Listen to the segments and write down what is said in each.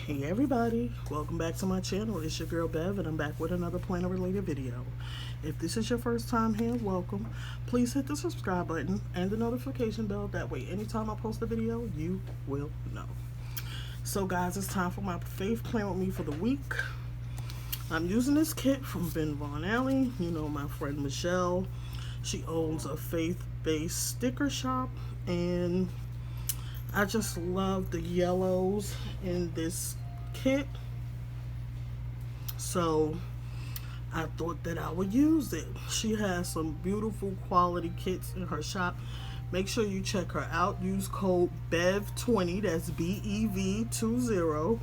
Hey everybody, welcome back to my channel. It's your girl Bev and I'm back with another planner related video. If this is your first time here, welcome. Please hit the subscribe button and the notification bell. That way anytime I post a video, you will know. So guys, it's time for my Faith Plan With Me for the week. I'm using this kit from Ben Von Alley. You know my friend Michelle. She owns a faith-based sticker shop and I just love the yellows in this kit, so I thought that I would use it. She has some beautiful quality kits in her shop. Make sure you check her out. Use code BEV20, that's BEV20,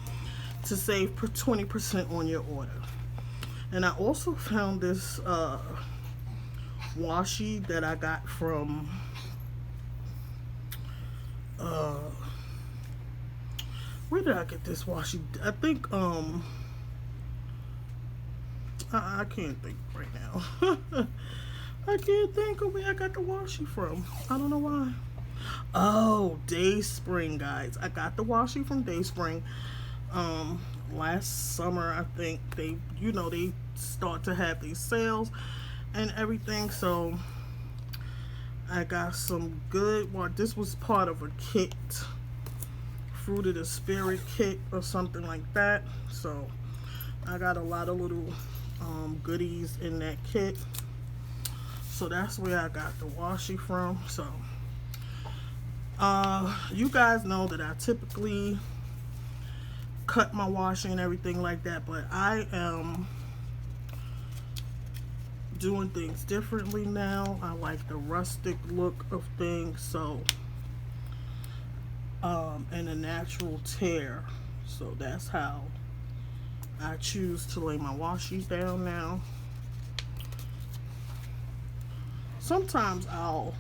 to save 20% on your order. And I also found this washi that I got from where did I get this washi? I think I can't think right now. I can't think of where I got the washi from. I don't know why. Oh, Dayspring, guys. I got the washi from Dayspring. Last summer, I think they start to have these sales and everything. So I got some good. Well, this was part of a kit, Fruit of the Spirit kit or something like that. So I got a lot of little goodies in that kit. So that's where I got the washi from. So you guys know that I typically cut my washi and everything like that, but I am doing things differently now. I like the rustic look of things, so and a natural tear. So that's how I choose to lay my washi down now. Sometimes I'll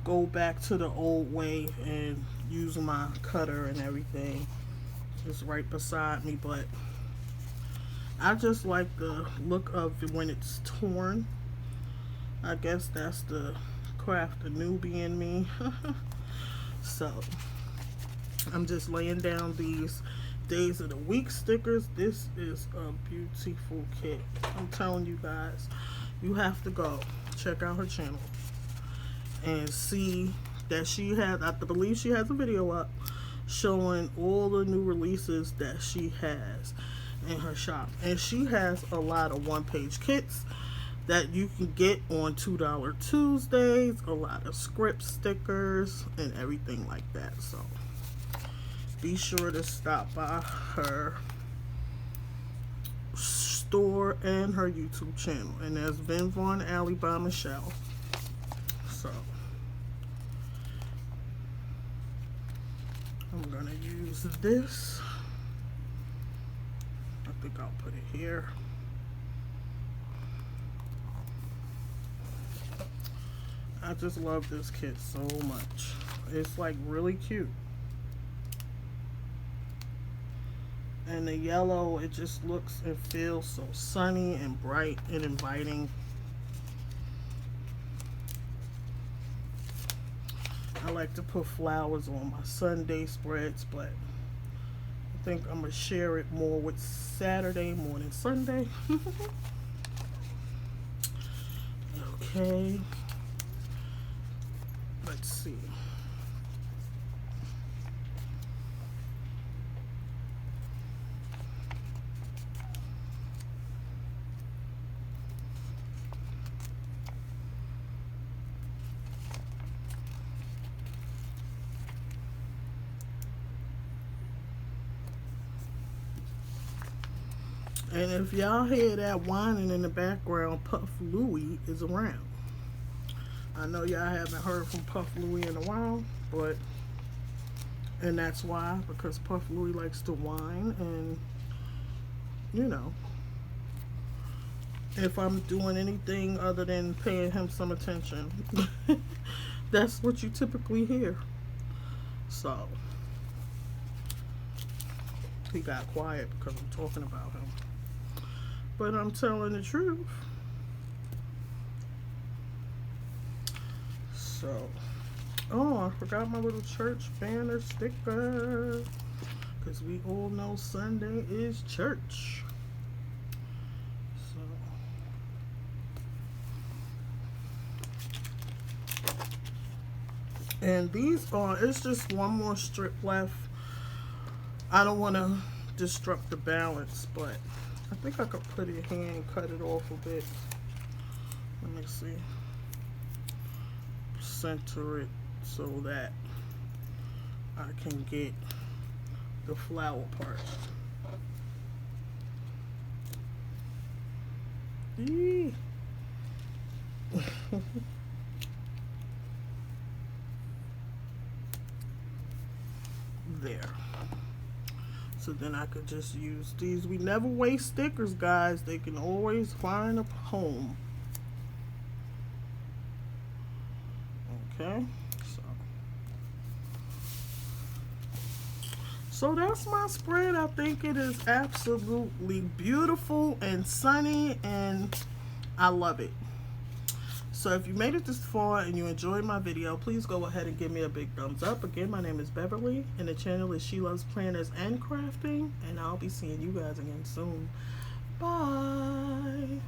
go back to the old way and use my cutter and everything. It's right beside me, but I just like the look of it when it's torn. I guess that's the craft the newbie in me. So I'm just laying down these days of the week stickers. This is a beautiful kit. I'm telling you guys, you have to go check out her channel and see that she has, I believe she has a video up showing all the new releases that she has in her shop. And she has a lot of one-page kits that you can get on $2 Tuesdays, a lot of script stickers and everything like that. So be sure to stop by her store and her YouTube channel. And that's Ben Von Alley by Michelle. So I'm gonna use this. I think I'll put it here. I just love this kit so much. It's like really cute. And the yellow, it just looks and feels so sunny and bright and inviting. I like to put flowers on my Sunday spreads, but I think I'm going to share it more with Saturday more than Sunday. Okay. Let's see. And if y'all hear that whining in the background, Puff Louie is around. I know y'all haven't heard from Puff Louie in a while, but, and that's why, because Puff Louie likes to whine, and, you know, if I'm doing anything other than paying him some attention, that's what you typically hear. So, he got quiet because I'm talking about him. But I'm telling the truth. So, oh, I forgot my little church banner sticker. because we all know Sunday is church. So and these are, it's just one more strip left. I don't want to disrupt the balance, but I think I could put it here and cut it off a bit. Let me see. Center it so that I can get the flower part. Eee. There. So then I could just use these. We never waste stickers, guys. They can always find a home. Okay. So that's my spread. I think it is absolutely beautiful and sunny, and I love it. So if you made it this far and you enjoyed my video, please go ahead and give me a big thumbs up. Again, my name is Beverly, and the channel is She Loves Planners and Crafting, and I'll be seeing you guys again soon. Bye.